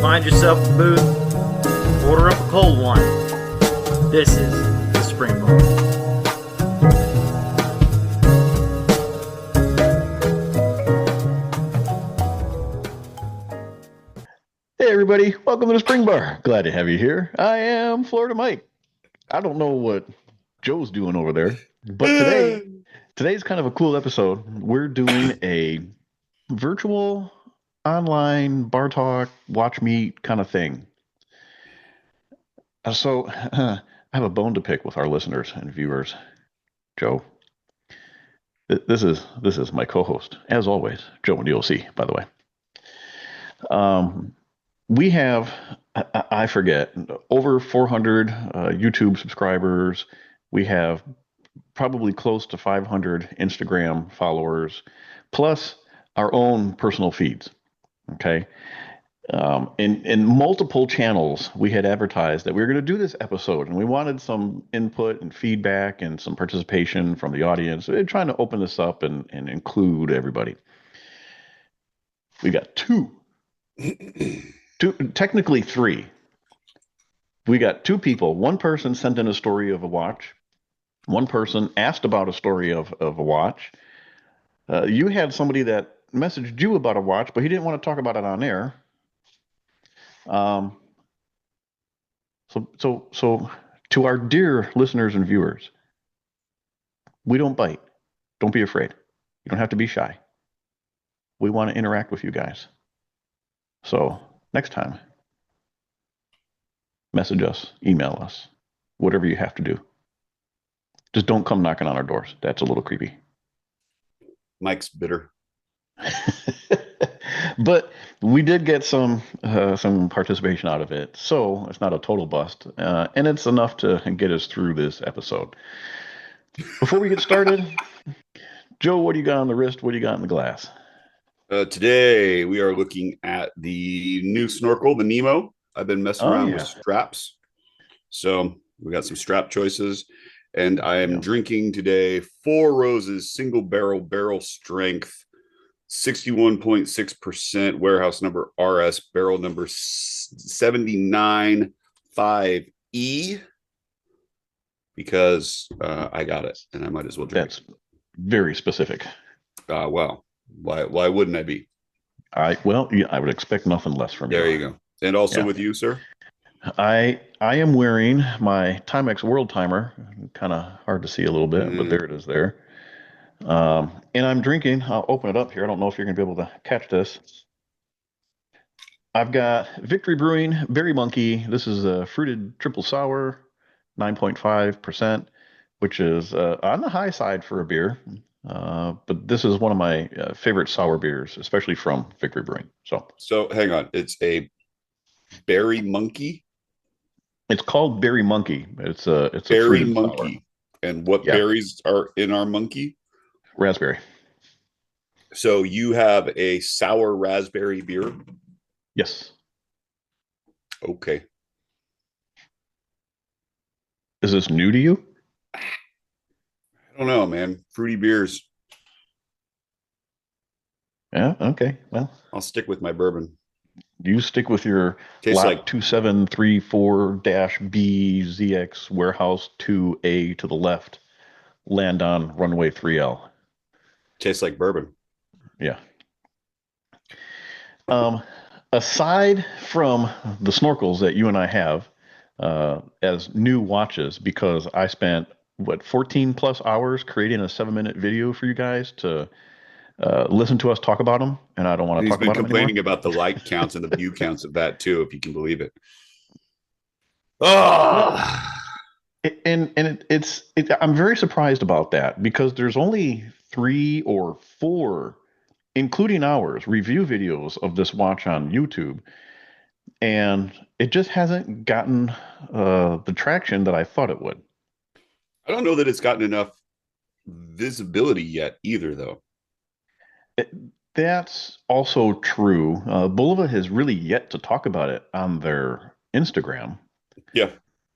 Find yourself a booth, order up a cold one. This is the Spring Bar. Hey everybody, welcome to the Spring Bar. Glad to have you here. I am Florida Mike. I don't know what Joe's doing over there, but today's kind of a cool episode. We're doing a virtual online bar talk, watch meet kind of thing. I have a bone to pick with our listeners and viewers. Joe, this is my co-host, as always, Joe and DLC, by the way. We have, I forget, over 400 YouTube subscribers. We have probably close to 500 Instagram followers, plus our own personal feeds. Okay. In multiple channels, we had advertised that we were going to do this episode, and we wanted some input and feedback and some participation from the audience. We're trying to open this up and include everybody. We got two, technically three. We got two people. One person sent in a story of a watch. One person asked about a story of a watch. You had somebody that messaged you about a watch, but he didn't want to talk about it on air. So to our dear listeners and viewers, we don't bite. Don't be afraid. You don't have to be shy. We want to interact with you guys. So next time, message us, email us, whatever you have to do. Just don't come knocking on our doors. That's a little creepy. Mike's bitter. But we did get some participation out of it, so it's not a total bust, and it's enough to get us through this episode. Before we get started, Joe, what do you got on the wrist? What do you got in the glass? Today we are looking at the new snorkel, the Nemo. I've been messing around with straps, so we got some strap choices, and I am drinking today Four Roses single barrel strength. 61.6% warehouse number RS barrel number 795E because I got it and I might as well drink. That's very specific. Well, why wouldn't I be? I would expect nothing less from you. There you go. And also with you, sir? I am wearing my Timex World Timer. Kind of hard to see a little bit, but there it is there. And I'm drinking. I'll open it up here. I don't know if you're going to be able to catch this. I've got Victory Brewing Berry Monkey. This is a fruited triple sour, 9.5%, which is on the high side for a beer. But this is one of my favorite sour beers, especially from Victory Brewing. So hang on. It's a Berry Monkey. It's called Berry Monkey. It's a Berry Monkey. Sour. And what berries are in our monkey? Raspberry. So you have a sour raspberry beer? Yes. Okay. Is this new to you? I don't know, man. Fruity beers. Yeah, okay. Well, I'll stick with my bourbon. You stick with your lot 2734-B ZX Warehouse 2A to the left. Land on runway 3L. Tastes like bourbon. Yeah. Aside from the snorkels that you and I have as new watches, because I spent 14 plus hours creating a 7-minute video for you guys to listen to us talk about them, and I don't want to talk about them anymore. He's been complaining about the like counts and the view counts of that too, if you can believe it. Oh. I'm very surprised about that because there's only 3 or 4, including ours, review videos of this watch on YouTube, and it just hasn't gotten the traction that I thought it would. I don't know that it's gotten enough visibility yet either, though. That's also true. Bulova has really yet to talk about it on their Instagram.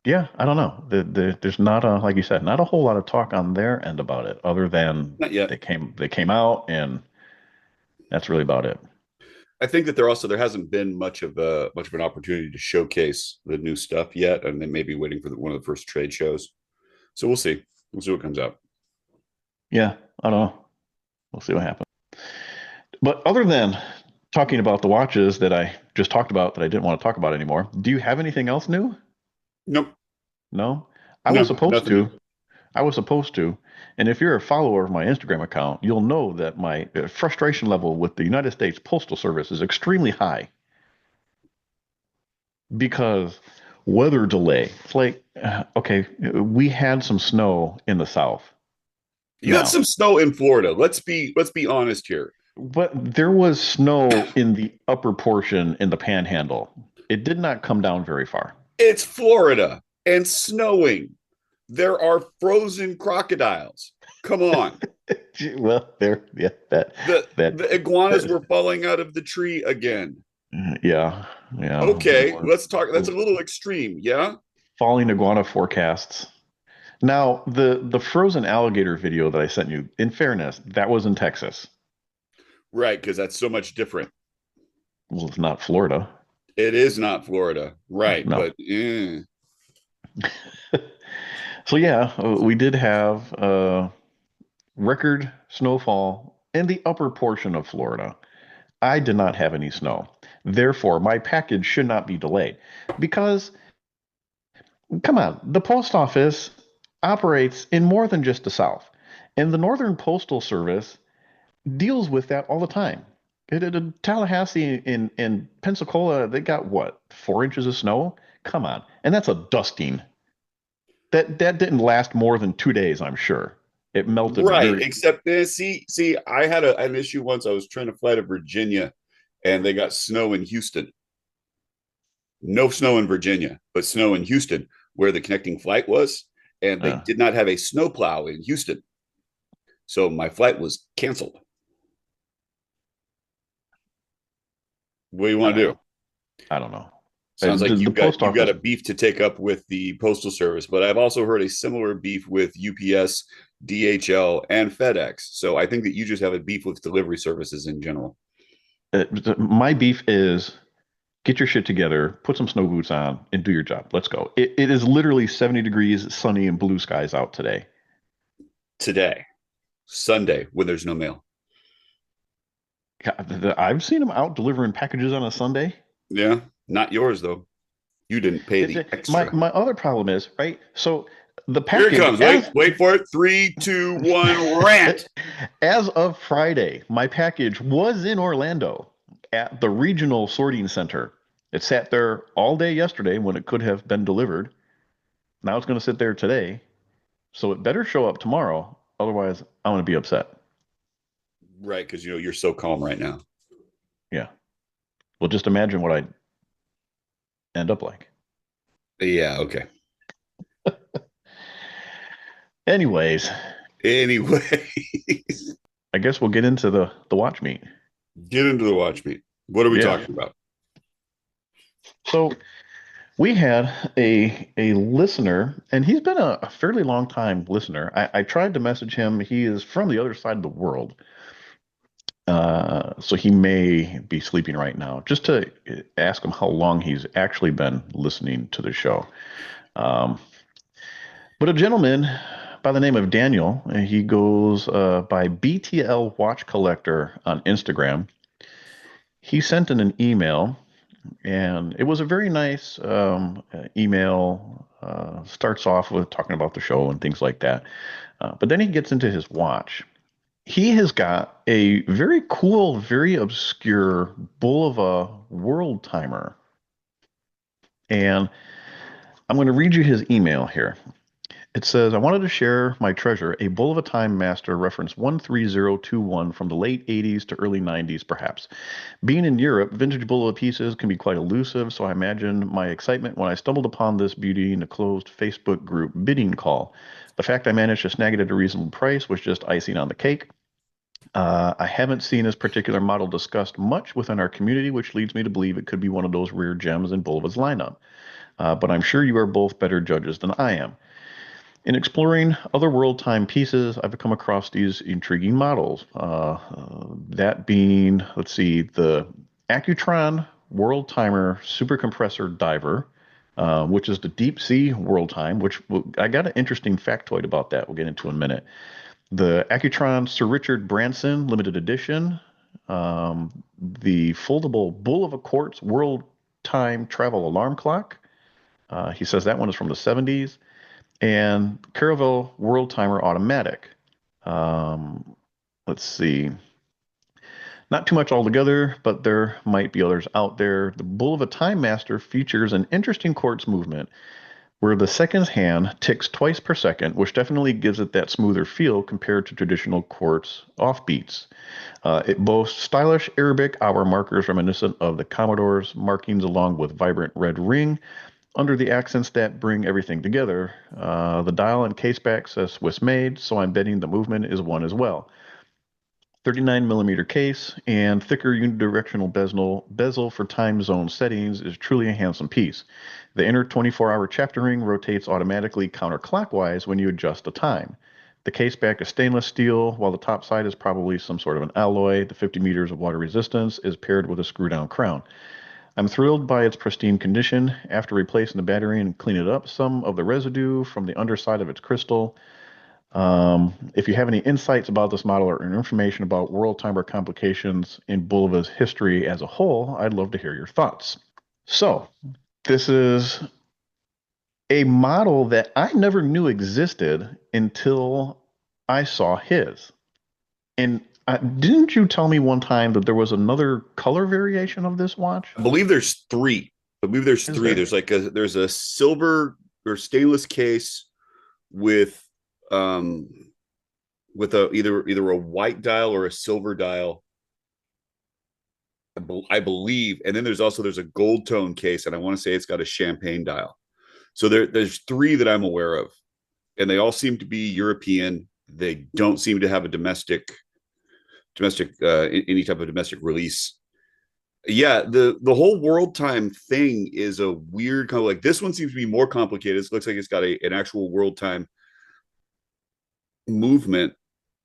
Yeah, I don't know. There's not like you said, not a whole lot of talk on their end about it, other than not yet. They came out, and that's really about it. I think that there hasn't been much of an opportunity to showcase the new stuff yet, and then maybe waiting for one of the first trade shows. So we'll see. We'll see what comes out. Yeah, I don't know. We'll see what happens. But other than talking about the watches that I just talked about that I didn't want to talk about anymore, do you have anything else new? Nope. No? I was No, supposed nothing new. to. I was supposed to. And if you're a follower of my Instagram account, you'll know that my frustration level with the United States Postal Service is extremely high because weather delay. It's like, okay, we had some snow in the South. You had Now, some snow in Florida. Let's be honest here. but there was snow in the upper portion in the panhandle. It did not come down very far. It's Florida and snowing. There are frozen crocodiles. Come on. Well, there, yeah, The iguanas that, were falling out of the tree again. yeah, yeah. Okay, let's talk. That's a little extreme. Yeah. Falling iguana forecasts. Now, the frozen alligator video that I sent you, in fairness, that was in Texas. Right, because that's so much different. Well, it's not Florida. It is not Florida. Right, No. but So yeah, we did have record snowfall in the upper portion of Florida. I did not have any snow. Therefore, my package should not be delayed because, come on, the post office operates in more than just the South. And the Northern Postal Service deals with that all the time. In Tallahassee in Pensacola, they got what, 4 inches of snow? Come on. And that's a dusting. That didn't last more than 2 days, I'm sure. It melted right. very. Except see, I had an issue once. I was trying to fly to Virginia, and they got snow in Houston. No snow in Virginia, but snow in Houston, where the connecting flight was, and they did not have a snowplow in Houston, so my flight was canceled. What do you want to do? I don't know. Sounds like The post you've got office. a beef to take up with the postal service, but I've also heard a similar beef with UPS, DHL, and FedEx. So I think that you just have a beef with delivery services in general. My beef is get your shit together, put some snow boots on, and do your job. Let's go. It is literally 70 degrees, sunny, and blue skies out today. Today, Sunday, when there's no mail. I've seen them out delivering packages on a Sunday. Yeah, not yours though. You didn't pay the extra. My other problem is, right? So the Here package. it comes. Wait for it. 3, 2, 1, rant. As of Friday, my package was in Orlando at the regional sorting center. It sat there all day yesterday when it could have been delivered. Now it's going to sit there today. So it better show up tomorrow. Otherwise, I'm going to be upset. Right, because you're so calm right now. Yeah. Well, just imagine what I'd end up like. Yeah, okay. Anyways, Anyway, I guess we'll get into the watch meet. get into the watch meet. What are we Yeah. talking about? So we had a listener, and he's been a fairly long time listener. I tried to message him. He is from the other side of the world. So he may be sleeping right now, just to ask him how long he's actually been listening to the show. But a gentleman by the name of Daniel, he goes by BTL Watch Collector on Instagram. He sent in an email, and it was a very nice email. Starts off with talking about the show and things like that. But then he gets into his watch. He has got a very cool, very obscure Bulova world timer. And I'm going to read you his email here. It says, I wanted to share my treasure, a Bulova Time Master reference 13021 from the late 80s to early 90s, perhaps. Being in Europe, vintage Bulova pieces can be quite elusive, so I imagine my excitement when I stumbled upon this beauty in a closed Facebook group bidding call. The fact I managed to snag it at a reasonable price was just icing on the cake. I haven't seen this particular model discussed much within our community, which leads me to believe it could be one of those rare gems in Bulova's lineup. But I'm sure you are both better judges than I am. In exploring other world time pieces, I've come across these intriguing models. That being, let's see, the Accutron World Timer Super Compressor Diver, which is the deep sea world time, I got an interesting factoid about that we'll get into in a minute. The Accutron Sir Richard Branson limited edition, the foldable Bull of a Quartz World Time Travel Alarm Clock. He says that one is from the 70s. And Caravel World Timer Automatic. Let's see. Not too much altogether, but there might be others out there. The Bull of a Time Master features an interesting quartz movement where the seconds hand ticks twice per second, which definitely gives it that smoother feel compared to traditional quartz offbeats. It boasts stylish Arabic hour markers reminiscent of the Commodore's markings, along with vibrant red ring under the accents that bring everything together. The dial and caseback says Swiss made, so I'm betting the movement is one as well. 39 millimeter case and thicker unidirectional bezel for time zone settings is truly a handsome piece. The inner 24-hour chapter ring rotates automatically counterclockwise when you adjust the time. The case back is stainless steel, while the top side is probably some sort of an alloy. The 50 meters of water resistance is paired with a screw-down crown. I'm thrilled by its pristine condition. After replacing the battery and cleaning up some of the residue from the underside of its crystal, if you have any insights about this model or information about World Timer complications in Bulva's history as a whole, I'd love to hear your thoughts. So, this is a model that I never knew existed until I saw his. And didn't you tell me one time that there was another color variation of this watch? I believe there's three. There's like there's a silver or stainless case with either a white dial or a silver dial, I believe, and then there's a gold tone case, and I want to say it's got a champagne dial. So there's three that I'm aware of, and they all seem to be European. They don't seem to have a domestic any type of domestic release. Yeah, the whole world time thing is a weird kind of like, this one seems to be more complicated. It looks like it's got an actual world time movement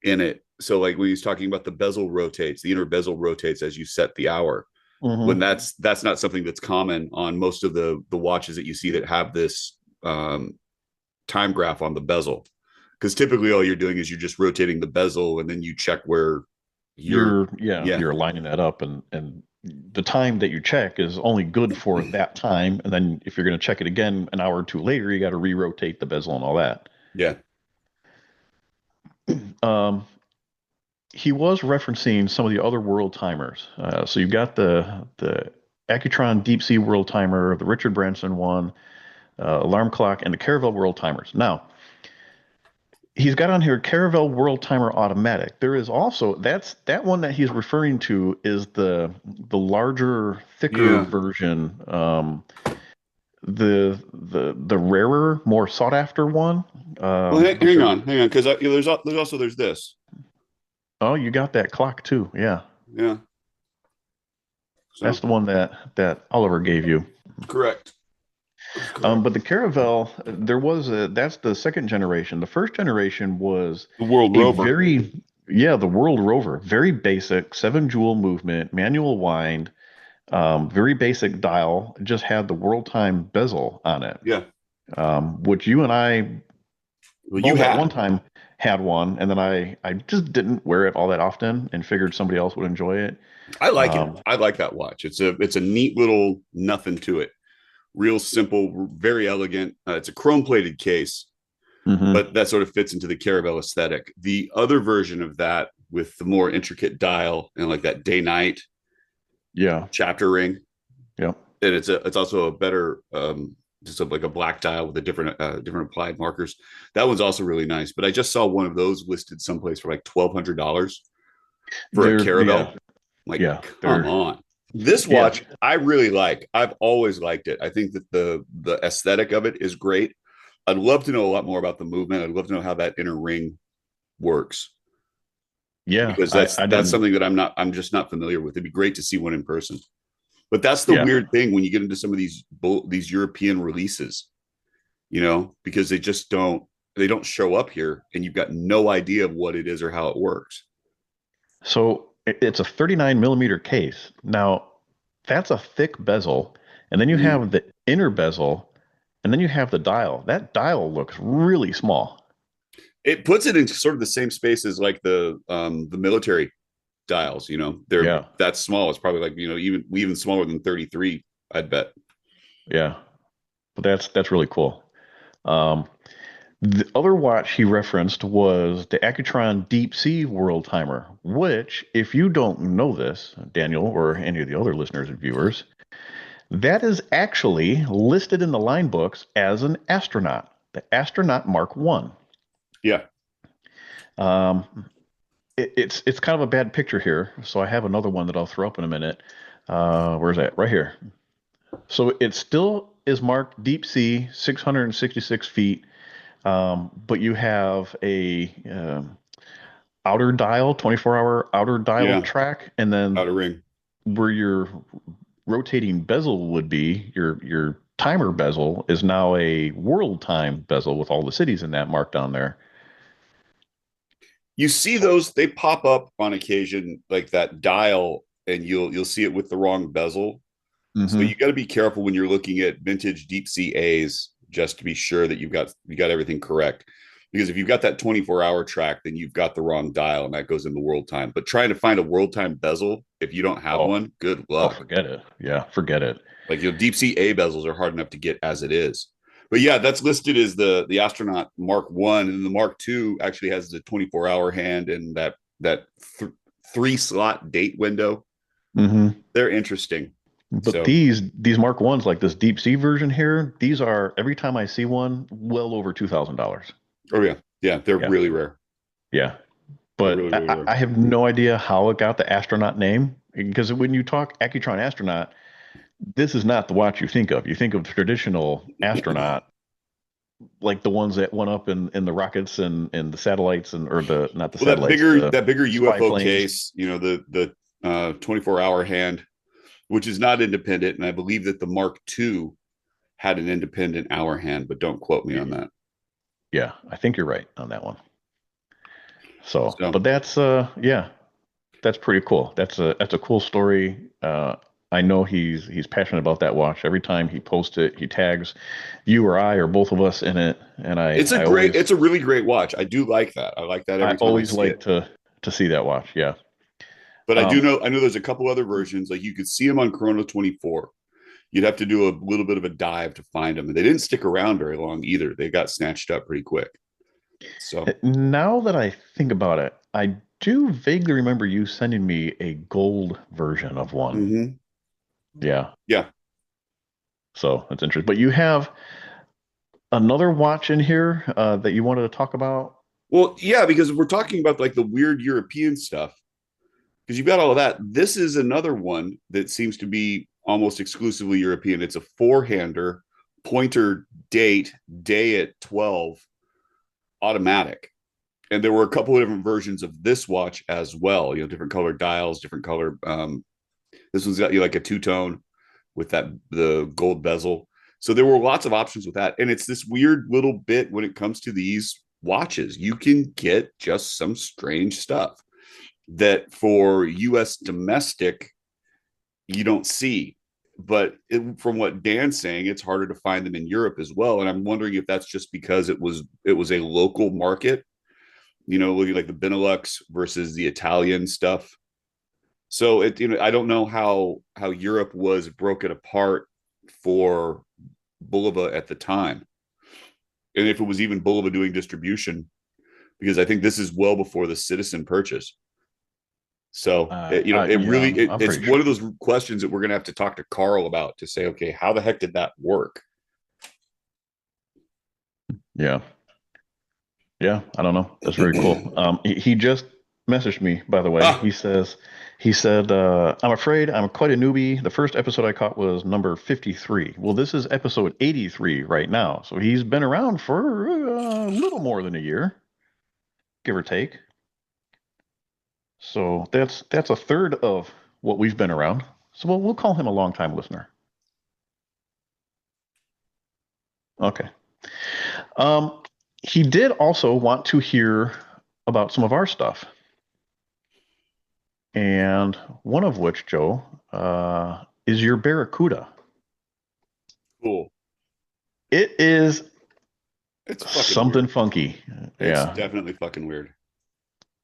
in it. So like when he's talking about the bezel rotates, the inner bezel rotates as you set the hour. Mm-hmm. When that's not something that's common on most of the watches that you see that have this time graph on the bezel. Because typically all you're doing is you're just rotating the bezel and then you check where you're lining that up, and the time that you check is only good for that time. And then if you're going to check it again an hour or two later, you got to re-rotate the bezel and all that. Yeah. He was referencing some of the other world timers. So you've got the Accutron Deep Sea World Timer, the Richard Branson one, alarm clock, and the Caravel World Timers. Now, he's got on here Caravel World Timer Automatic. There is also that one that he's referring to is the larger, thicker version. The rarer, more sought after one. Well, hang on, because there's this. Oh, you got that clock too, yeah. Yeah. So, that's the one that Oliver gave you. Correct. But the Caravel, that's the second generation. The first generation was the World Rover. The World Rover. Very basic, 7-jewel movement, manual wind, very basic dial. Just had the world time bezel on it. Yeah. Which you and I, at one time had one, and then I just didn't wear it all that often, and figured somebody else would enjoy it. I like it. I like that watch. It's a neat little nothing to it. Real simple, very elegant. It's a chrome plated case, but that sort of fits into the Caravel aesthetic. The other version of that with the more intricate dial and like that day night, chapter ring, and it's also a better just like a black dial with a different applied markers. That one's also really nice. But I just saw one of those listed someplace for like $1,200 for a Caravel. Come on. This watch I really like. I've always liked it. I think that the aesthetic of it is great. I'd love to know a lot more about the movement. I'd love to know how that inner ring works. Yeah, because that's something that I'm just not familiar with. It'd be great to see one in person. But that's the weird thing when you get into some of these European releases, because they just don't show up here, and you've got no idea of what it is or how it works. So it's a 39 millimeter case. Now, that's a thick bezel, and then you Mm. have the inner bezel, and then you have the dial. That dial looks really small. It puts it in sort of the same space as like the military dials. You know, they're Yeah, that small. It's probably like even smaller than 33. I'd bet. yeah. But that's really cool. Um, the other watch he referenced was the Accutron Deep Sea World Timer, which, if you don't know this, Daniel, or any of the other listeners and viewers, that is actually listed in the line books as an astronaut, the Astronaut Mark One. Yeah. Um, it's kind of a bad picture here, so I have another one that I'll throw up in a minute. Where's that? Right here. So it still is marked deep sea, 666 feet, but you have a outer dial, 24-hour outer dial Yeah. track, and then Outer ring. where your rotating bezel would be, your timer bezel is now a world time bezel with all the cities in that marked on there. You see those, they pop up on occasion, like that dial, and you'll see it with the wrong bezel. So Hmm. you got to be careful when you're looking at vintage deep sea A's, just to be sure that you got everything correct. Because if you've got that 24-hour track, then you've got the wrong dial, and that goes into world time. But trying to find a world time bezel, if you don't have Oh, one, good oh, luck. forget it. Yeah, forget it. Like deep sea A bezels are hard enough to get as it is. But yeah, that's listed as the astronaut Mark One, and the Mark Two actually has the 24-hour hand and that 3 slot date window. Hmm. They're interesting. But So these Mark Ones, like this deep sea version here, these are every time I see one, well over $2,000. oh yeah, yeah, they're Yeah, really rare. yeah. They're But really really rare. I have no idea how it got the astronaut name because when you talk Accutron astronaut, this is not the watch you think of. You think of traditional astronaut, like the ones that went up in the rockets and the satellites and or the not the Well, that satellites, bigger the that bigger spy UFO planes. case, the 24-hour hand, which is not independent, and I believe that the Mark II had an independent hour hand, but don't quote me on that. Yeah, I think you're right on that one. So, So but that's yeah, that's pretty cool. That's a cool story. I know he's passionate about that watch. Every time he posts it, he tags you or I or both of us in it, and it's a really great watch. I do like that. I like that I every time I always see like it. to see that watch. Yeah. But Um, I know there's a couple other versions. Like you could see them on Chrono 24. You'd have to do a little bit of a dive to find them. And they didn't stick around very long either. They got snatched up pretty quick. So Now that I think about it, I do vaguely remember you sending me a gold version of one. mhm. Yeah. Yeah. So that's interesting. But you have another watch in here that you wanted to talk about. Well, yeah, because we're talking about like the weird European stuff, because you've got all of that. This is another one that seems to be almost exclusively European. It's a four-hander pointer date day at 12 automatic. And there were a couple of different versions of this watch as well, different color dials, different color. This one's got you like a two-tone with the gold bezel. So there were lots of options with that. And it's this weird little bit when it comes to these watches. You can get just some strange stuff that for US domestic you don't see. But from what Dan's saying, it's harder to find them in Europe as well. And I'm wondering if that's just because it was a local market, looking like the Benelux versus the Italian stuff. So I don't know how Europe was broken apart for Bulova at the time, and if it was even Bulova doing distribution, because I think this is well before the Citizen purchase. So it Yeah, really I'm it's pretty sure. one of those questions that we're going to have to talk to Carl about to say, okay, how the heck did that work? Yeah. Yeah, I don't know. That's very cool. He just messaged me, by the way. Ah, He said, I'm afraid I'm quite a newbie. The first episode I caught was number 53. Well, this is episode 83 right now. So he's been around for a little more than a year, give or take. So that's a third of what we've been around. So we'll call him a longtime listener. Okay. Um, he did also want to hear about some of our stuff. And one of which, Joe, is your Barracuda. Cool. It is It's fucking something weird. funky. It's Yeah. definitely fucking weird.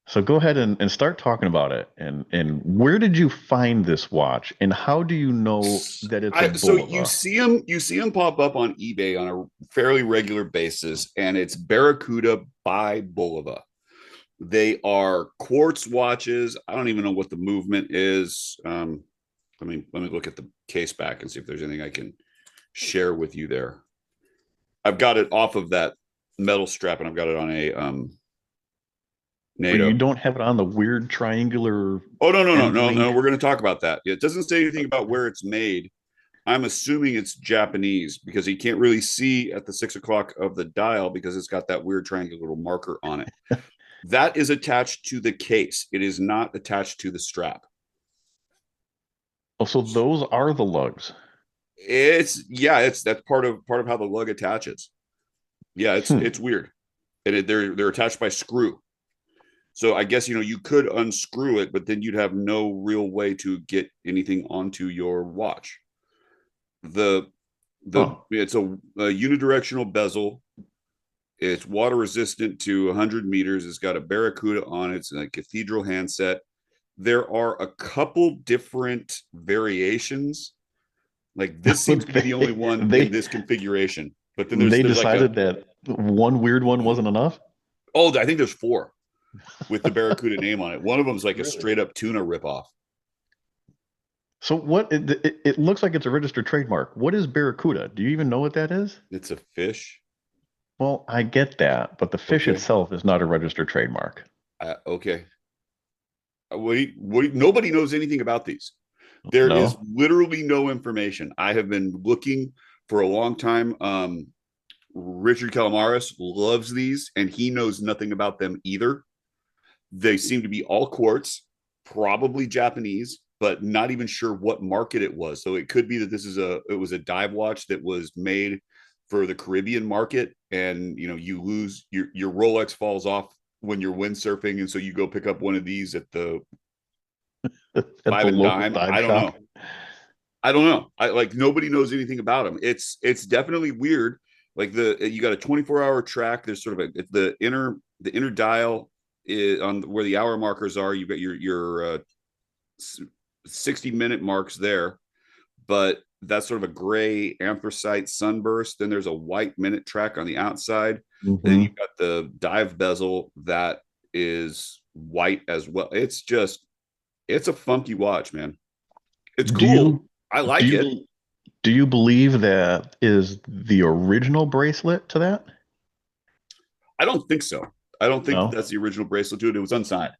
So go ahead and start talking about it. And where did you find this watch? And how do you know that it's a So you Bulova? see them pop up on eBay on a fairly regular basis, and it's Barracuda by Bulova. They are quartz watches. I don't even know what the movement is. Let me look at the case back and see if there's anything I can share with you there. I've got it off of that metal strap, and I've got it on a But NATO. you don't have it on the weird triangular. Oh no. link? We're going to talk about that. It doesn't say anything about where it's made. I'm assuming it's Japanese because you can't really see at the 6 o'clock of the dial because it's got that weird triangular little marker on it. That is attached to the case. It is not attached to the strap. Oh, so those are the lugs. That's part of how the lug attaches. Yeah, it's weird, and they're attached by screw. So I guess you could unscrew it, but then you'd have no real way to get anything onto your watch. It's a unidirectional bezel. It's water resistant to 100 meters. It's got a Barracuda on it. It's a cathedral handset. There are a couple different variations. Like this seems to be the only one in this configuration. But then they decided that one weird one wasn't enough. Oh, I think there's 4 with the Barracuda name on it. One of them is like a straight up tuna ripoff. So what? It looks like it's a registered trademark. What is Barracuda? Do you even know what that is? It's a fish. Well, I get that, but the fish itself is not a registered trademark. Okay. Nobody knows anything about these. There is literally no information. I have been looking for a long time. Richard Calamaris loves these, and he knows nothing about them either. They seem to be all quartz, probably Japanese, but not even sure what market it was. So it could be that it was a dive watch that was made for the Caribbean market, and you lose your Rolex falls off when you're windsurfing, and so you go pick up one of these at the five and dime. I don't know. Nobody knows anything about them. It's definitely weird. Like you got a 24-hour track. There's sort of the inner dial is on where the hour markers are. You've got your 60-minute marks there, but that's sort of a gray anthracite sunburst. Then there's a white minute track on the outside. Mm-hmm. Then you've got the dive bezel that is white as well. It's a funky watch, man. It's cool. I like it. Do you believe that is the original bracelet to that? I don't think so. I don't think that's the original bracelet to it. It was unsigned.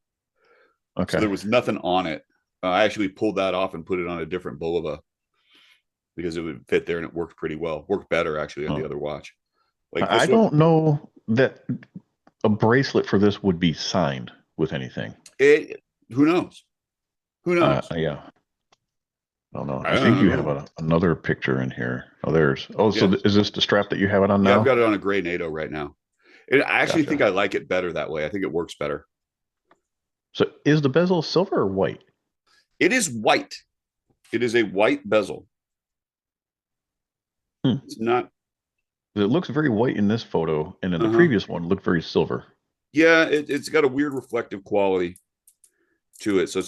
Okay. So there was nothing on it. I actually pulled that off and put it on a different Bulova because it would fit there and it worked pretty well. Worked better actually on the other watch. I don't know that a bracelet for this would be signed with anything. Who knows? Who knows? Yeah. I don't know. I think you have another picture in here. So is this the strap that you have it on now? Yeah, I've got it on a gray NATO right now. I actually think I like it better that way. I think it works better. So is the bezel silver or white? It is white. It is a white bezel. It's not. It looks very white in this photo, and in the previous one, it looked very silver. Yeah, it's got a weird reflective quality to it. So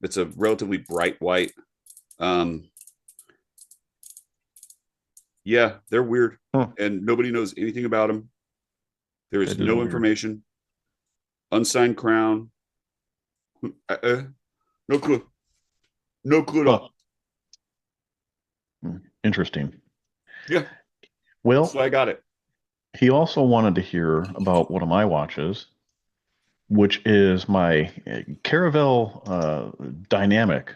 it's a relatively bright white. Yeah, they're weird, and nobody knows anything about them. There is no information. Unsigned crown. No clue. No clue at all. Interesting. Yeah. Well, so I got it. He also wanted to hear about one of my watches, which is my Caravel Dynamic,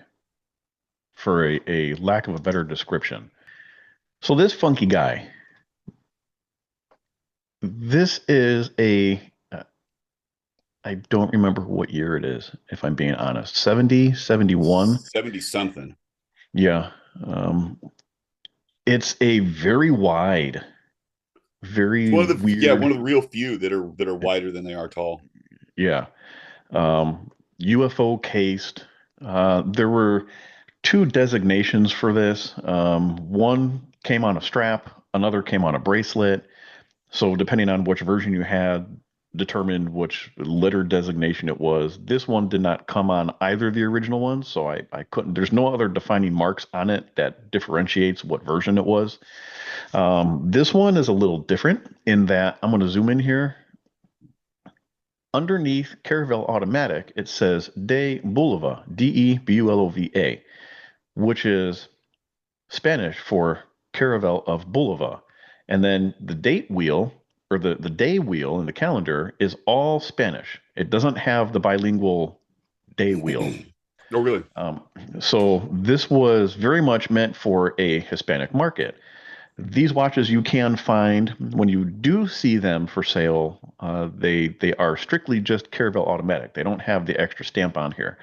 for a lack of a better description. So this funky guy, this is I don't remember what year it is, if I'm being honest. 70, 71? 70 something. Yeah. It's a very wide, very one of the weird. One of the real few that are wider than they are tall. Yeah. UFO cased. There were two designations for this. One came on a strap, another came on a bracelet. So depending on which version you had, determined which letter designation it was. This one did not come on either of the original ones, so I couldn't. There's no other defining marks on it that differentiates what version it was. This one is a little different in that I'm going to zoom in here. Underneath Caravel Automatic, it says De Bulova, Debulova, which is Spanish for Caravel of Bulova. And then the date wheel or the day wheel in the calendar is all Spanish. It doesn't have the bilingual day wheel. Oh, really? So this was very much meant for a Hispanic market. These watches you can find when you do see them for sale. They are strictly just Caravel Automatic. They don't have the extra stamp on here.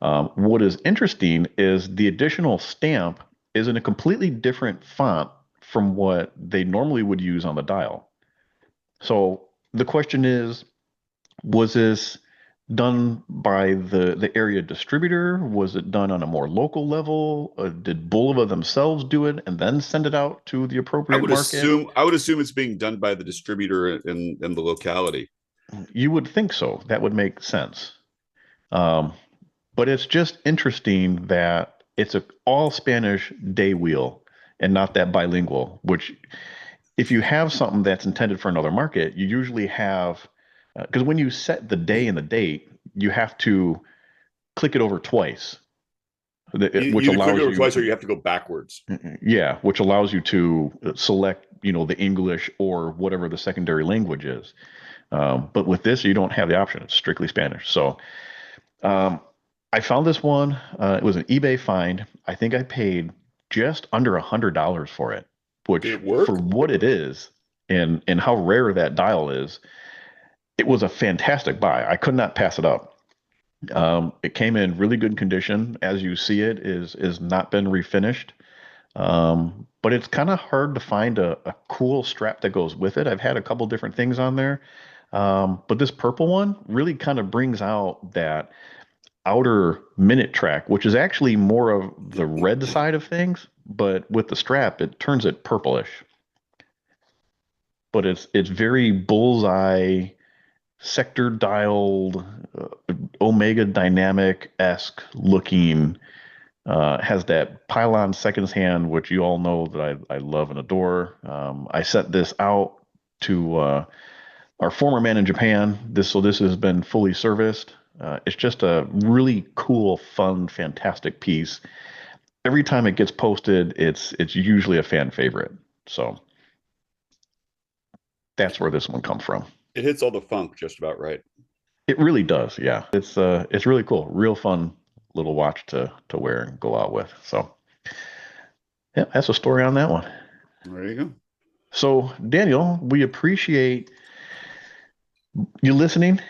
What is interesting is the additional stamp is in a completely different font from what they normally would use on the dial. So the question is, was this done by the area distributor? Was it done on a more local level? Did Bulova themselves do it and then send it out to the appropriate market? I would assume it's being done by the distributor in the locality. You would think so. That would make sense. But it's just interesting that it's a all Spanish day wheel and not that bilingual, which if you have something that's intended for another market, you usually have, because when you set the day and the date, you have to click it over twice, which you allows click it over you twice, or you have to go backwards. Yeah, which allows you to select, the English or whatever the secondary language is. But with this, you don't have the option. It's strictly Spanish. So I found this one. It was an eBay find. I think I paid just under $100 for it, which for what it is and how rare that dial is, it was a fantastic buy. I could not pass it up. It came in really good condition. As you see, it is not been refinished. But it's kind of hard to find a cool strap that goes with it. I've had a couple different things on there. But this purple one really kind of brings out that outer minute track, which is actually more of the red side of things, but with the strap, it turns it purplish. But it's very bullseye, sector dialed, Omega Dynamic-esque looking. Has that pylon seconds hand, which you all know that I love and adore. I sent this out to our former man in Japan. This has been fully serviced. It's just a really cool, fun, fantastic piece. Every time it gets posted, it's usually a fan favorite. So that's where this one comes from. It hits all the funk just about right. It really does. Yeah, it's really cool, real fun little watch to wear and go out with. So yeah, that's a story on that one. There you go. So Daniel, we appreciate you listening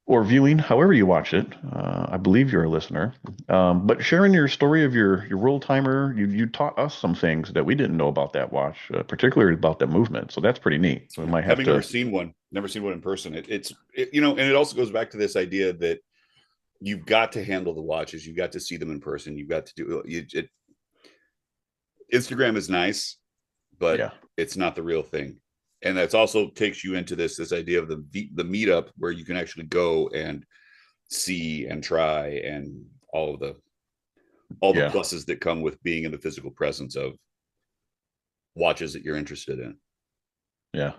or viewing, however you watch it. I believe you're a listener, but sharing your story of your world timer, you taught us some things that we didn't know about that watch, particularly about the movement. So that's pretty neat. So we might have never seen one in person. And it also goes back to this idea that you've got to handle the watches. You've got to see them in person. You've got to do it. Instagram is nice, but it's not the real thing. And that's also takes you into this idea of the meetup where you can actually go and see and try and all the pluses that come with being in the physical presence of watches that you're interested in. Yeah.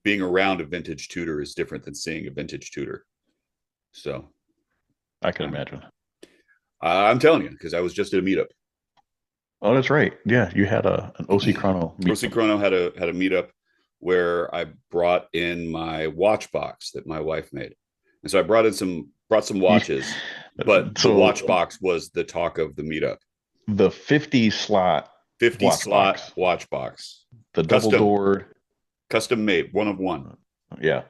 Being around a vintage Tudor is different than seeing a vintage Tudor. So I can imagine. I'm telling you, because I was just at a meetup. Oh, that's right. Yeah, you had an OC Chrono. OC Chrono had a meetup where I brought in my watch box that my wife made, and so I brought some watches, but the watch box was the talk of the meetup. The 50 slot watch box, the double doored, custom made, one of one. Yeah.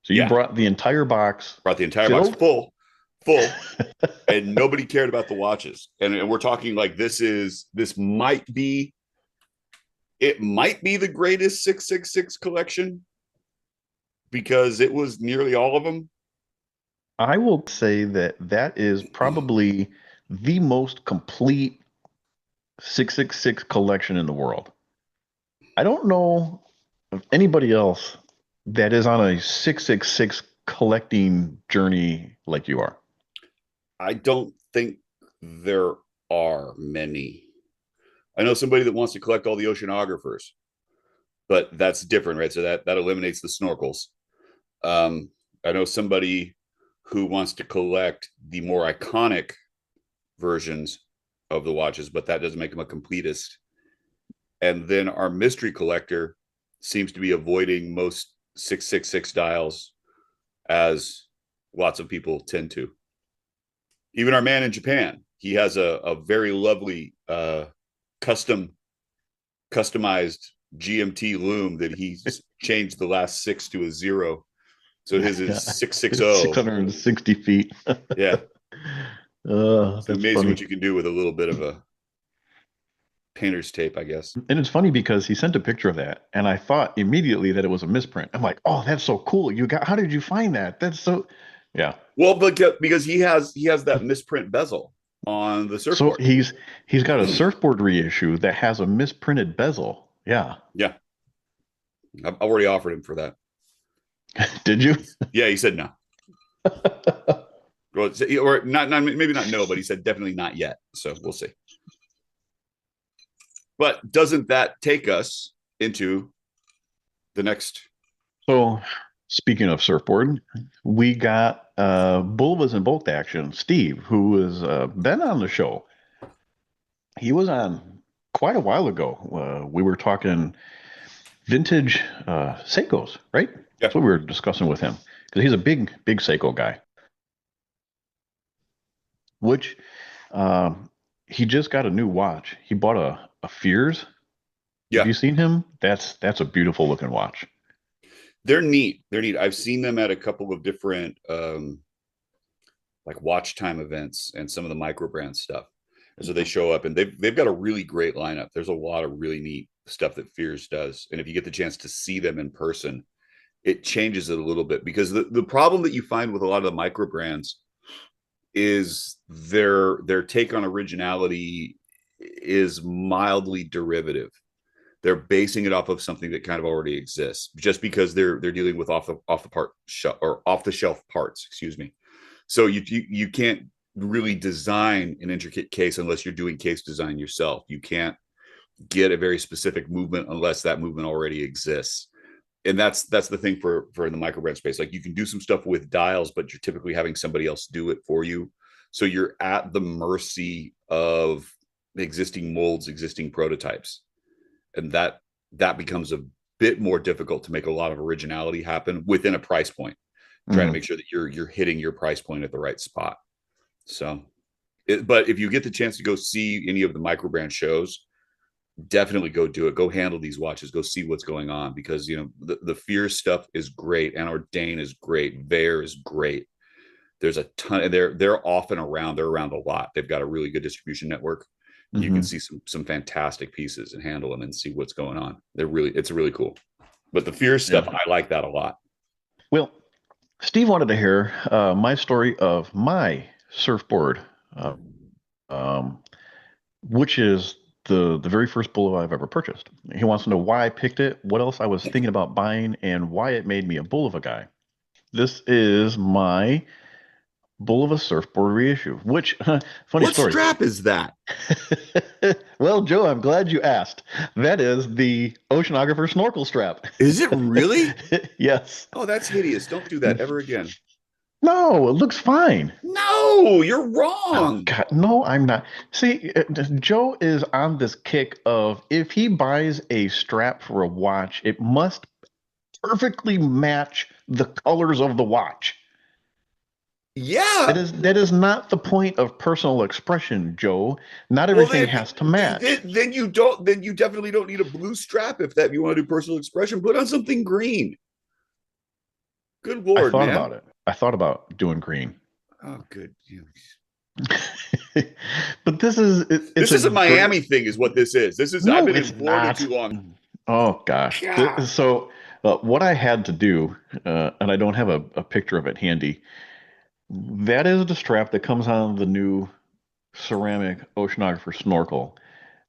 So you brought the entire box. Brought the entire box full, and nobody cared about the watches. And we're talking like this might be the greatest 666 collection because it was nearly all of them. I will say that is probably the most complete 666 collection in the world. I don't know of anybody else that is on a 666 collecting journey like you are. I don't think there are many. I know somebody that wants to collect all the oceanographers, but that's different, right? So that eliminates the snorkels. I know somebody who wants to collect the more iconic versions of the watches, but that doesn't make him a completist. And then our mystery collector seems to be avoiding most 666 dials, as lots of people tend to. Even our man in Japan, he has a very lovely customized GMT loom that he's changed the last 6 to a 0. So his is 660. 660 feet. Yeah. It's That's amazing funny. what you can do with a little bit of a painter's tape, I guess. And it's funny because he sent a picture of that, and I thought immediately that it was a misprint. I'm like, oh, that's so cool. How did you find that? That's so, yeah. Well, because he has that misprint bezel on the So surfboard. he's got a surfboard reissue that has a misprinted bezel. Yeah. Yeah. I've already offered him for that. Did you? Yeah, he said no. Well, or not, maybe not no, but he said definitely not yet. So we'll see. But doesn't that take us into the next? So speaking of surfboard, we got Bulvas and Bolt Action, Steve, who has been on the show. He was on quite a while ago. We were talking vintage Seikos, right? Yeah. That's what we were discussing with him, because he's a big Seiko guy. Which he just got a new watch. He bought a Fears. Yeah. Have you seen him? That's a beautiful looking watch. They're neat. They're neat. I've seen them at a couple of different like watch time events and some of the micro brand stuff. And so they show up and they've got a really great lineup. There's a lot of really neat stuff that Fears does. And if you get the chance to see them in person, it changes it a little bit, because the problem that you find with a lot of the micro brands is their take on originality is mildly derivative. They're basing it off of something that kind of already exists, just because they're dealing with off the shelf parts, excuse me. So you can't really design an intricate case unless you're doing case design yourself. You can't get a very specific movement unless that movement already exists. And that's the thing for the micro brand space. Like, you can do some stuff with dials, but you're typically having somebody else do it for you. So you're at the mercy of existing molds, existing prototypes. And that becomes a bit more difficult to make a lot of originality happen within a price point. Trying to make sure that you're hitting your price point at the right spot. So, but if you get the chance to go see any of the micro brand shows, definitely go do it. Go handle these watches. Go see what's going on, because the Fear stuff is great, and Ordain is great. Veer is great. There's a ton, and they're often around. They're around a lot. They've got a really good distribution network. You can see some fantastic pieces and handle them and see what's going on. It's really cool. But the Fear stuff, I like that a lot. Well, Steve wanted to hear my story of my surfboard, which is the very first Bulova I've ever purchased. He wants to know why I picked it, what else I was thinking about buying, and why it made me a Bulova guy. This is my Bulova surfboard reissue, which, funny what story. What strap is that? Well, Joe, I'm glad you asked. That is the Oceanographer snorkel strap. Is it really? Yes. Oh, that's hideous. Don't do that ever again. No, it looks fine. No, you're wrong. Oh, God, no, I'm not. See, Joe is on this kick of, if he buys a strap for a watch, it must perfectly match the colors of the watch. Yeah. That is not the point of personal expression, Joe. Not everything has to match. Then you definitely don't need a blue strap if you want to do personal expression. Put on something green. Good Lord, man. About it. I thought about doing green. Oh, good. But this is this is a Miami thing, is what this is. This is no, I've been in Florida too long. Oh gosh. So what I had to do, and I don't have a picture of it handy. That is the strap that comes on the new ceramic oceanographer snorkel.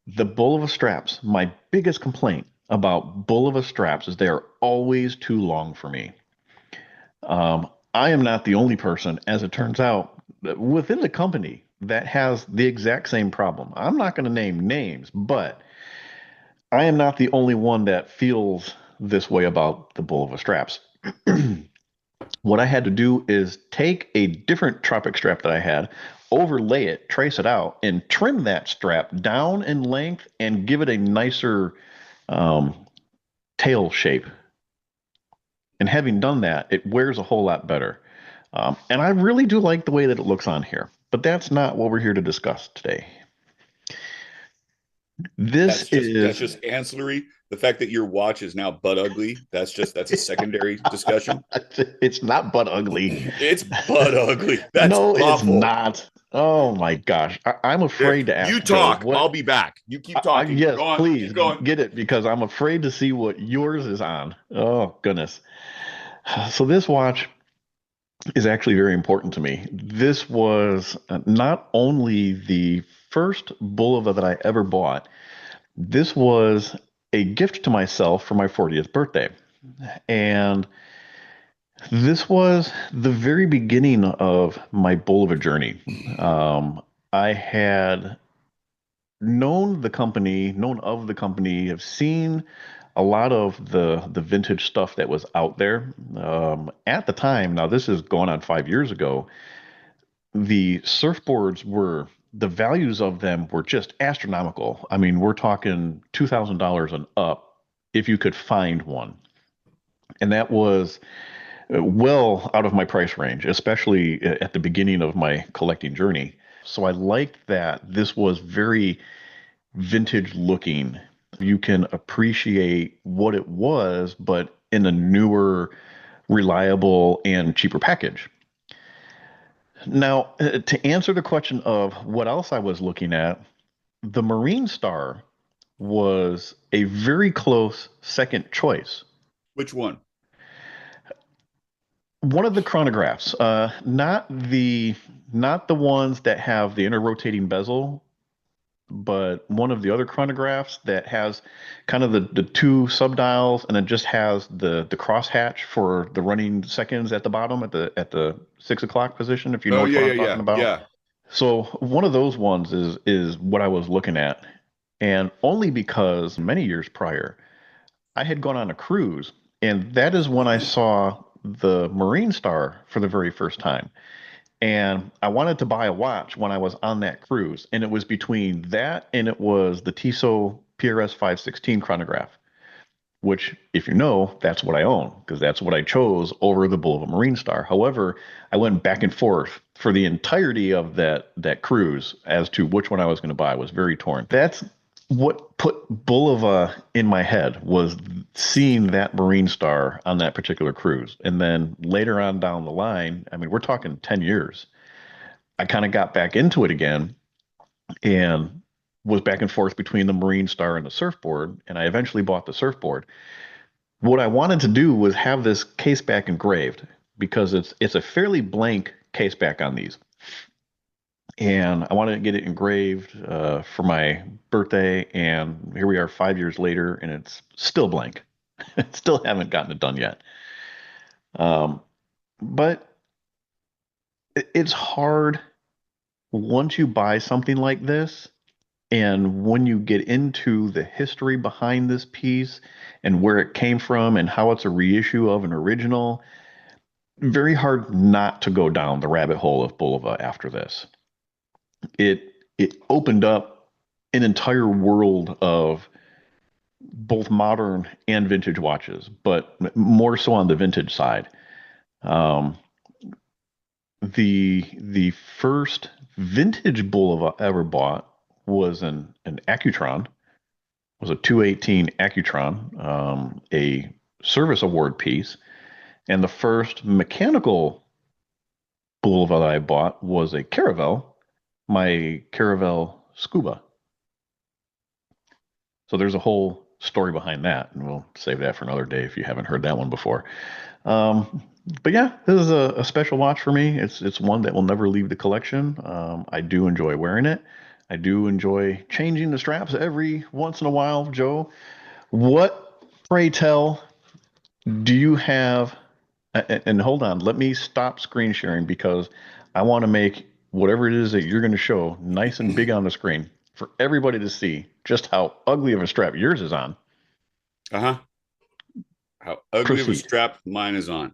The Bulova straps, my biggest complaint about Bulova straps is they are always too long for me. I am not the only person, as it turns out, within the company that has the exact same problem. I'm not going to name names, but I am not the only one that feels this way about the Bulova straps. What I had to do is take a different Tropic strap that I had, overlay it, trace it out, and trim that strap down in length and give it a nicer um, tail shape. And having done that, it wears a whole lot better. And I really do like the way that it looks on here. But that's not what we're here to discuss today. This That's is just ancillary. The fact that your watch is now butt ugly, that's a secondary discussion. it's not but ugly. It's butt ugly. That's No, it's awful. not. Oh my gosh. I'm afraid Nick, to you ask Joe talk. what I'll be back. You keep talking. yes, Go on. please Keep going. get it because I'm afraid to see what yours is on. Oh goodness. So this watch is actually very important to me. This was not only the first Bulova that I ever bought, this was a gift to myself for my 40th birthday. And this was the very beginning of my Bulova journey. I had known of the company, have seen a lot of the vintage stuff that was out there at the time. Now this is going on 5 years ago. The surfboards were the values of them were just astronomical. I mean, we're talking $2,000 and up if you could find one, and that was well out of my price range, especially at the beginning of my collecting journey. So I liked that this was very vintage looking. You can appreciate what it was, but in a newer, reliable, and cheaper package. Now, to answer the question of what else I was looking at, the Marine Star was a very close second choice. Which one? One of the chronographs, not the ones that have the inner rotating bezel, but one of the other chronographs that has kind of the two subdials and it just has the crosshatch for the running seconds at the bottom at the 6 o'clock position, if you know Oh, what yeah, I'm yeah, talking yeah. about. Yeah. So one of those ones is what I was looking at. And only because many years prior, I had gone on a cruise, and that is when I saw the Marine Star for the very first time. And I wanted to buy a watch when I was on that cruise, and it was between that and it was the Tissot PRS 516 chronograph, which, if you know, that's what I own because that's what I chose over the Bulova Marine Star. However, I went back and forth for the entirety of that cruise as to which one I was going to buy. I was very torn. That's what put Bulova in my head was seeing that Marine Star on that particular cruise. And then later on down the line, I mean, we're talking 10 years. I kind of got back into it again and was back and forth between the Marine Star and the surfboard. And I eventually bought the surfboard. What I wanted to do was have this case back engraved because it's a fairly blank case back on these. And I wanted to get it engraved for my birthday. And here we are 5 years later, and it's still blank. Still haven't gotten it done yet. But it's hard once you buy something like this, and when you get into the history behind this piece and where it came from and how it's a reissue of an original, very hard not to go down the rabbit hole of Bulova after this. It opened up an entire world of both modern and vintage watches, but more so on the vintage side. Um, the first vintage Bulova I ever bought was an Accutron. Was a 218 Accutron, a service award piece, and the first mechanical Bulova that I bought was a Caravel, my Caravel Scuba. So there's a whole story behind that, and we'll save that for another day if you haven't heard that one before. But yeah, this is a special watch for me. It's one that will never leave the collection. I do enjoy wearing it. I do enjoy changing the straps every once in a while. Joe, what, pray tell, do you have? And hold on, let me stop screen sharing because I want to make whatever it is that you're going to show nice and big on the screen for everybody to see just how ugly of a strap yours is on. Uh-huh. How ugly of a Proceed. strap mine is on.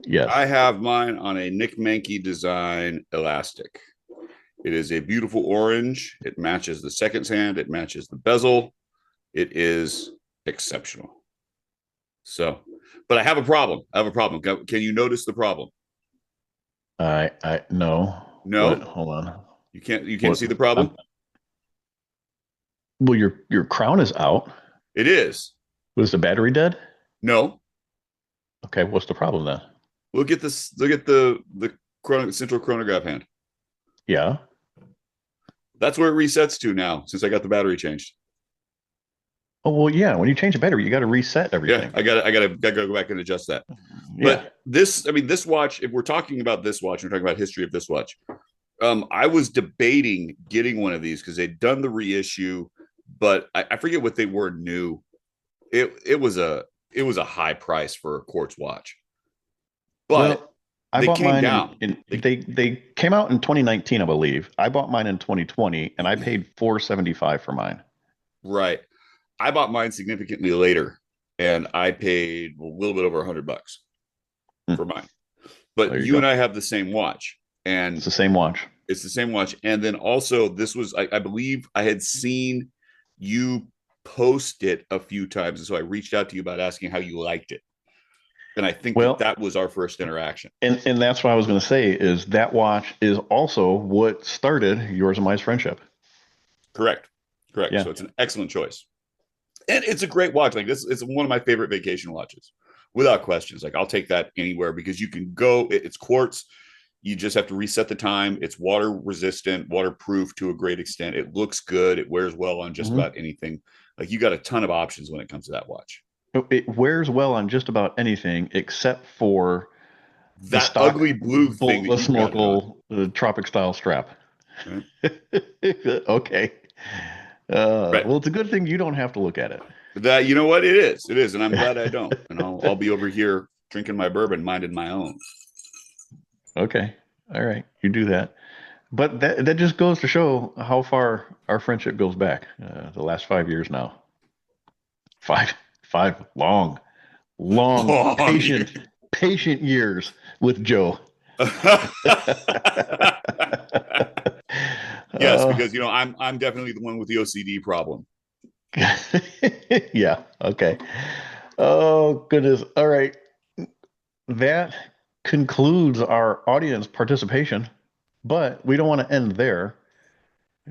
Yes. I have mine on a Nick Mankey design elastic. It is a beautiful orange. It matches the second hand. It matches the bezel. It is exceptional. So, but I have a problem. I have a problem. Can you notice the problem? I no. What? No, Hold on. you can't. You can't What? see the problem. Well, your crown is out. It is. Was the battery dead? No. Okay, what's the problem then? Look at this. Look at the central chronograph hand. Yeah. That's where it resets to now since I got the battery changed. Oh well, yeah. When you change the battery, you got to reset everything. Yeah, I gotta go back and adjust that. Yeah. But this, I mean, this watch, if we're talking about this watch, we're talking about history of this watch. I was debating getting one of these because they'd done the reissue, but I forget what they were new. It was a high price for a quartz watch. But Well, I they bought came mine down. they came out in 2019, I believe. I bought mine in 2020 and I paid 475 for mine. Right. I bought mine significantly later and I paid a little bit over $100 for mine. But There you you go. and I have the same watch. And It's the same watch. it's the same watch. And then also, this was, I believe I had seen you post it a few times. And so I reached out to you about asking how you liked it. And I think Well, that was our first interaction. and that's what I was going to say is that watch is also what started yours and mine's friendship. Correct. Correct. Yeah. So it's an excellent choice. And it's a great watch. Like this, it's one of my favorite vacation watches without questions. Like I'll take that anywhere because you can go, it's quartz. You just have to reset the time. It's water resistant, waterproof to a great extent. It looks good. It wears well on just about anything. Like you got a ton of options when it comes to that watch. It wears well on just about anything except for the That stock ugly blue thing that bullet you've got it on. snorkel tropic style strap. Right. Okay. Right. Well, it's a good thing you don't have to look at it. That, you know what? It is. And I'm glad I don't. And I'll be over here drinking my bourbon, minding my own. Okay. All right. You do that. But that just goes to show how far our friendship goes back. The last 5 years now. Five long, Long patient years with Joe. Yes, because I'm definitely the one with the OCD problem. Yeah. Okay. Oh goodness. All right. That concludes our audience participation, but we don't want to end there.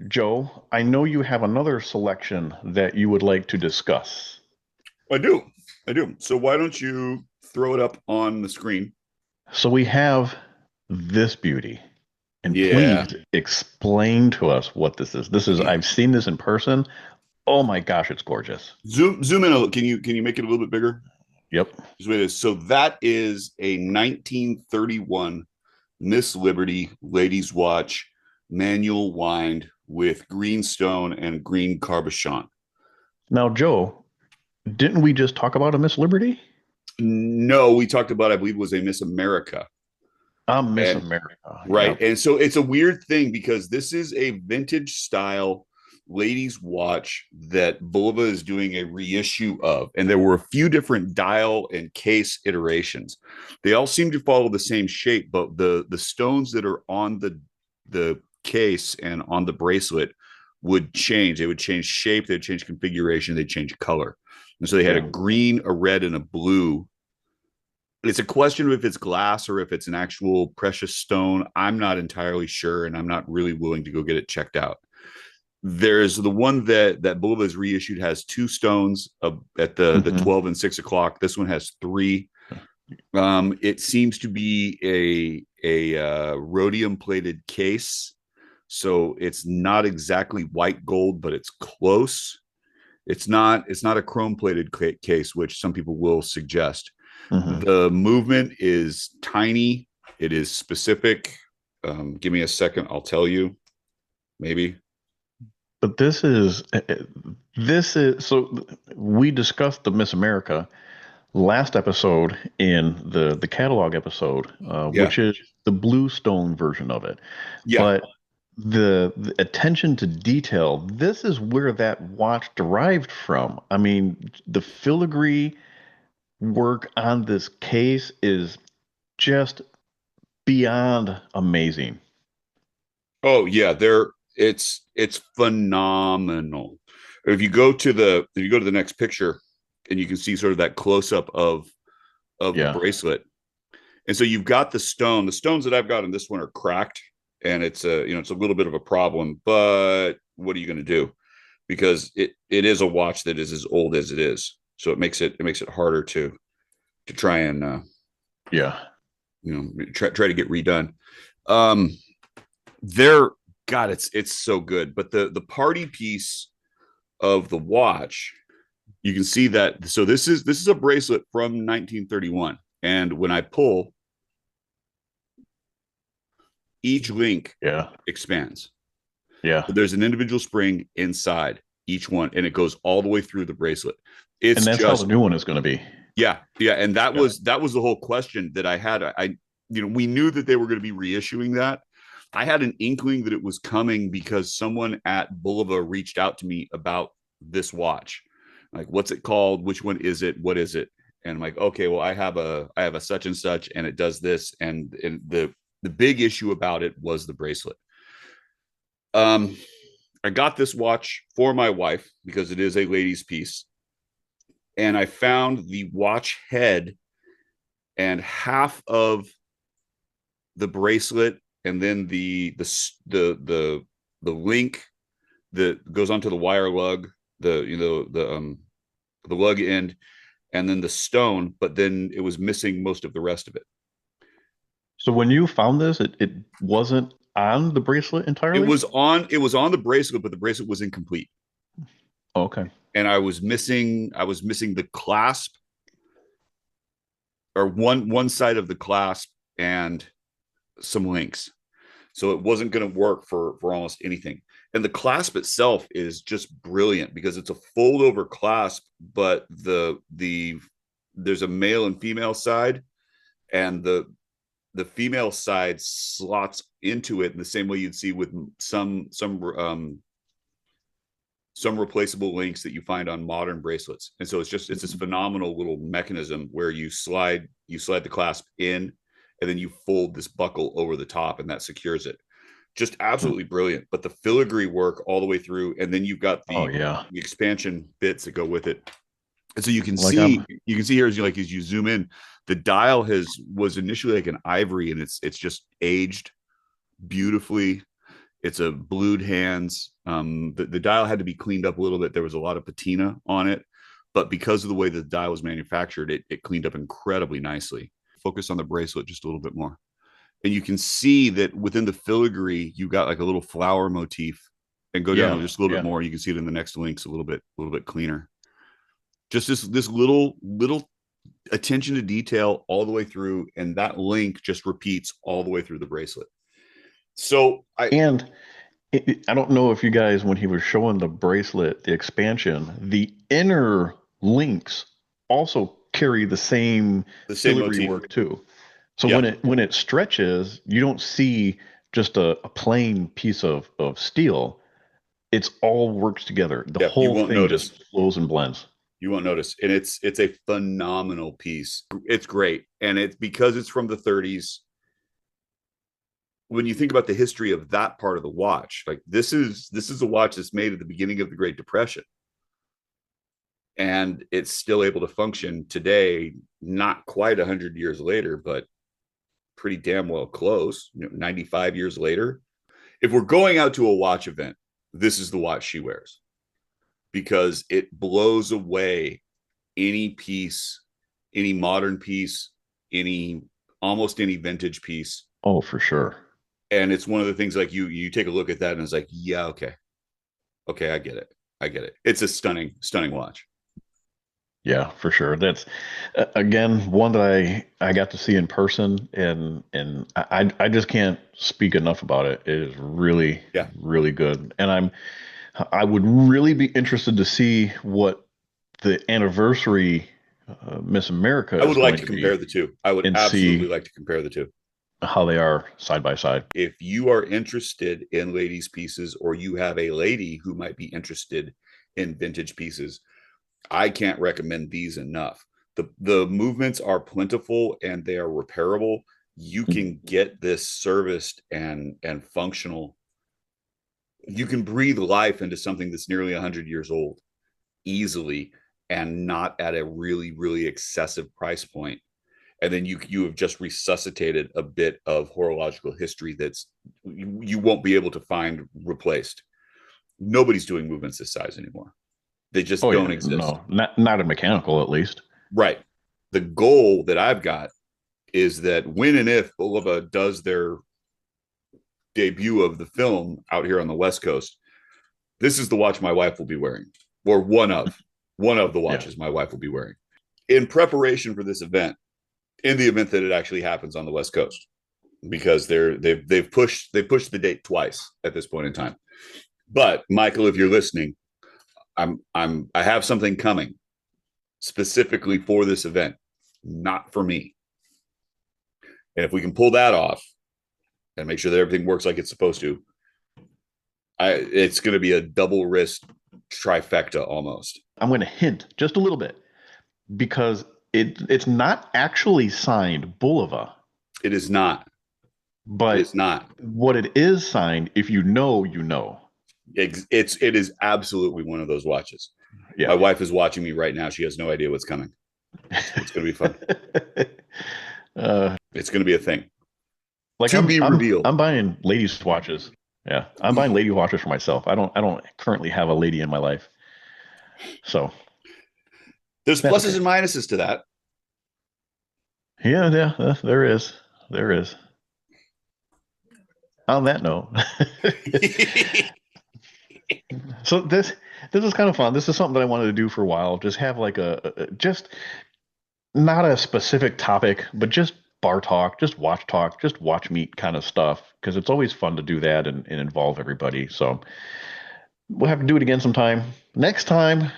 Joe, I know you have another selection that you would like to discuss. I do. So why don't you throw it up on the screen? So we have this beauty. And Yeah. please explain to us what this is. I've seen this in person. Oh my gosh, it's gorgeous. Zoom in a little. Can you make it a little bit bigger? Yep. So that is a 1931 Miss Liberty ladies watch manual wind with green stone and green cabochon. Now, Joe, didn't we just talk about a Miss Liberty? No, we talked about, I believe it was a Miss America. Miss America. Right. Yep. And so it's a weird thing because this is a vintage style ladies watch that Bulova is doing a reissue of. And there were a few different dial and case iterations. They all seem to follow the same shape, but the stones that are on the case and on the bracelet would change. They would change shape, they'd change configuration, they'd change color. And so they had a green, a red, and a blue. It's a question of if it's glass or if it's an actual precious stone. I'm not entirely sure, and I'm not really willing to go get it checked out. There's the one that Bulova has reissued has two stones at the 12 and 6 o'clock. This one has three. It seems to be a rhodium plated case, so it's not exactly white gold, but it's close. It's not a chrome plated case, which some people will suggest. Mhm. The movement is tiny. It is specific. Give me a second. I'll tell you. Maybe. But this is so we discussed the Miss America last episode in the catalog episode, Yeah. which is the Bluestone version of it. Yeah. But the attention to detail, this is where that watch derived from. I mean, the filigree work on this case is just beyond amazing. Oh yeah. It's phenomenal. If you go to the next picture, and you can see sort of that close up of the Yeah. bracelet. And so you've got the stone. The stones that I've got in this one are cracked, and it's it's a little bit of a problem. But what are you going to do? Because it is a watch that is as old as it is, so it makes it harder to try and Yeah. try to get redone. Um, there, God, it's so good. But the party piece of the watch, you can see that. So this is a bracelet from 1931, and when I pull, each link Yeah. expands. Yeah. There's an individual spring inside each one, and it goes all the way through the bracelet. And It's that's how just the new one is going to be. yeah, and that Yeah. was the whole question that I had. We knew that they were going to be reissuing that. I had an inkling that it was coming because someone at Bulova reached out to me about this watch. Like, what's it called? Which one is it? What is it? And I'm like, okay, well, I have a such and such, and it does this. And the big issue about it was the bracelet. I got this watch for my wife because it is a ladies' piece, and I found the watch head and half of the bracelet, and then the link that goes onto the wire lug, the lug end, and then the stone. But then it was missing most of the rest of it. So when you found this, it wasn't on the bracelet entirely? It was on the bracelet, but the bracelet was incomplete. Oh, okay. And I was missing the clasp, or one side of the clasp, and some links. So it wasn't going to work for almost anything. And the clasp itself is just brilliant because it's a fold over clasp, but there's a male and female side, and the female side slots into it in the same way you'd see with some replaceable links that you find on modern bracelets. And so it's this phenomenal little mechanism where you slide the clasp in, and then you fold this buckle over the top, and that secures it. Just absolutely brilliant. But the filigree work all the way through, and then you've got the expansion bits that go with it. And so you can see here as you zoom in, the dial was initially like an ivory, and it's just aged beautifully. It's a blued hands. The dial had to be cleaned up a little bit. There was a lot of patina on it, but because of the way the dial was manufactured, it cleaned up incredibly nicely. Focus on the bracelet just a little bit more, and you can see that within the filigree, you got like a little flower motif, and go down just a little bit more. You can see it in the next links a little bit cleaner. Just this little attention to detail all the way through, and that link just repeats all the way through the bracelet. So I don't know if you guys, when he was showing the bracelet, the expansion, the inner links also carry the same filigree work too. So when it stretches, you don't see just a plain piece of steel. It's all works together. The whole thing just flows and blends. You won't notice. And it's a phenomenal piece. It's great. And it's because it's from the 30s. When you think about the history of that part of the watch, like this is a watch that's made at the beginning of the Great Depression. And it's still able to function today, not quite 100 years later, but pretty damn well close, 95 years later. If we're going out to a watch event, this is the watch she wears, because it blows away any piece, any modern piece, almost any vintage piece. Oh, for sure. And it's one of the things, like you take a look at that and it's like, yeah, okay, I get it. It's a stunning watch. Yeah, for sure. That's again one that I got to see in person, and I just can't speak enough about it. It is really Yeah. really good, and I would really be interested to see what the anniversary Miss America I is would like going to to compare be, the two. I would and absolutely see like to compare the two. how they are side by side. If you are interested in ladies' pieces, or you have a lady who might be interested in vintage pieces, I can't recommend these enough. The movements are plentiful and they are repairable. You can get this serviced and functional. You can breathe life into something that's nearly 100 years old easily, and not at a really really excessive price point. And then you have just resuscitated a bit of horological history that's you won't be able to find replaced. Nobody's doing movements this size anymore. They just Oh yeah, don't exist. no, not a mechanical at least. Right. The goal that I've got is that when and if Bulova does their debut of the film out here on the West Coast, this is the watch my wife will be wearing, or one of the Yeah. watches my wife will be wearing in preparation for this event, in the event that it actually happens on the West Coast, because they've pushed the date twice at this point in time. But Michael, if you're listening, I have something coming specifically for this event, not for me. And if we can pull that off and make sure that everything works like it's supposed to, it's going to be a double wrist trifecta almost. I'm going to hint just a little bit because it's not actually signed Bulova, It is not. but It's not. what it is signed, if you know, you know. It is absolutely one of those watches. Yeah. My wife is watching me right now. She has no idea what's coming. It's going to be fun. It's going to be a thing. Like To be revealed. I'm buying ladies' watches. Yeah, I'm buying lady watches for myself. I don't currently have a lady in my life, so There's that's pluses okay. and minuses to that. Yeah, there is. On that note, so this is kind of fun. This is something that I wanted to do for a while. Just have like just not a specific topic, but just bar talk, just watch meet kind of stuff. Because it's always fun to do that and involve everybody. So we'll have to do it again sometime. Next time,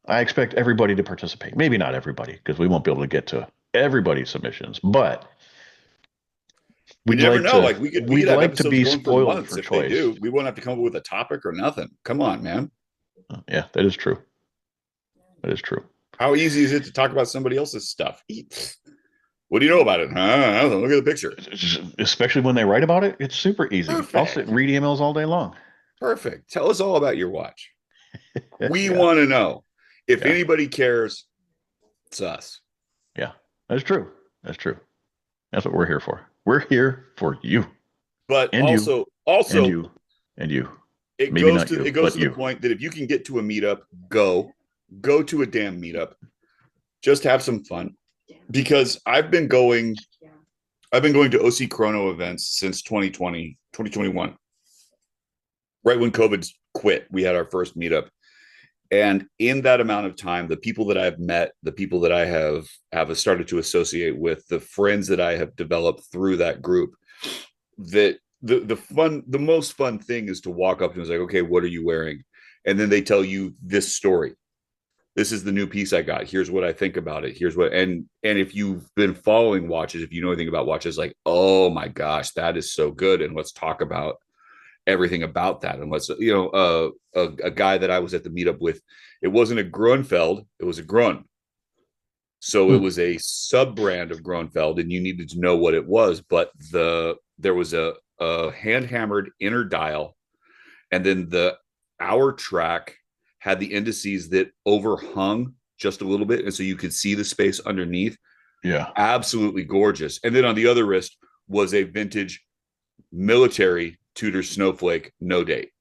I expect everybody to participate. Maybe not everybody, because we won't be able to get to everybody's submissions, but We we'd never like know. to Like we could we'd have like to episodes be going for spoiled months for if they choice. do. We won't have to come up with a topic or nothing. Come on, man. Yeah, that is true. That is true. How easy is it to talk about somebody else's stuff? What do you know about it? I don't know. Look at the picture. Especially when they write about it, it's super easy. Perfect. I'll sit and read emails all day long. Perfect. Tell us all about your watch. We Yeah. want to know. If Yeah. anybody cares, it's us. Yeah, that's true. That's true. That's what we're here for. We're here for you. But And also, and you, and you. it Maybe goes not to you, it goes but to the you. point that if you can get to a meetup, go to a damn meetup. Just have some fun. Because I've been going to OC Chrono events since 2020, 2021. Right when COVID quit, we had our first meetup. And in that amount of time, the people that I've met, the people that I have started to associate with, the friends that I have developed through that group, that the most fun thing is to walk up to them and say, okay, what are you wearing? And then they tell you this story. This is the new piece I got. Here's what I think about it. Here's what, and if you've been following watches, if you know anything about watches, like, oh my gosh, that is so good. And let's talk about everything about that. And let's, a guy that I was at the meetup with, it wasn't a Grunfeld, it was a Grun. So it was a sub brand of Grunfeld, and you needed to know what it was. But there was a hand hammered inner dial, and then the hour track had the indices that overhung just a little bit, and so you could see the space underneath. Yeah. Absolutely gorgeous. And then on the other wrist was a vintage military Tudor Snowflake, no date.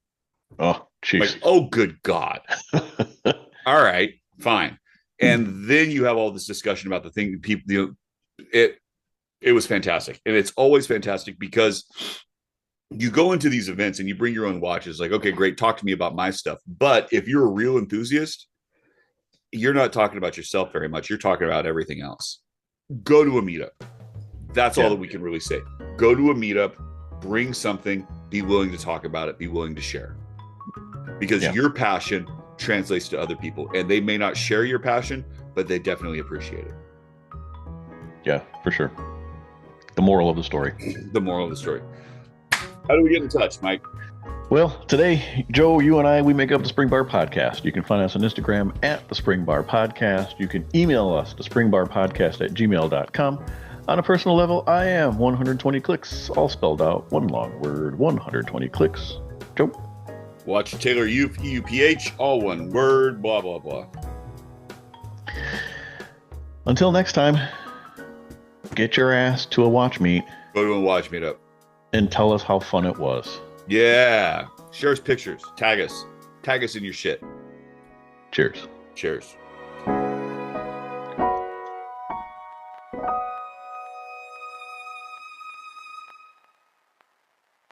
Oh, jeez. Like, oh, good God. All right, fine. And then you have all this discussion about the thing. People, it was fantastic, and it's always fantastic because you go into these events and you bring your own watches. Like, okay, great, talk to me about my stuff. But if you're a real enthusiast, you're not talking about yourself very much. You're talking about everything else. Go to a meetup. That's all that we can really say. Go to a meetup, bring something, be willing to talk about it, be willing to share. Because your passion translates to other people, and they may not share your passion, but they definitely appreciate it. Yeah, for sure. The moral of the story. The moral of the story. How do we get in touch, Mike? Well, today, Joe, you and I, we make up the Spring Bar Podcast. You can find us on Instagram at the Spring Bar Podcast. You can email us to springbarpodcast@gmail.com. On a personal level, I am 120 clicks, all spelled out, one long word, 120 clicks. Joe? Watch Taylor UPH, all one word, blah, blah, blah. Until next time, get your ass to a watch meet. Go to a watch meetup. And tell us how fun it was. Yeah. Share us pictures. Tag us. Tag us in your shit. Cheers. Cheers.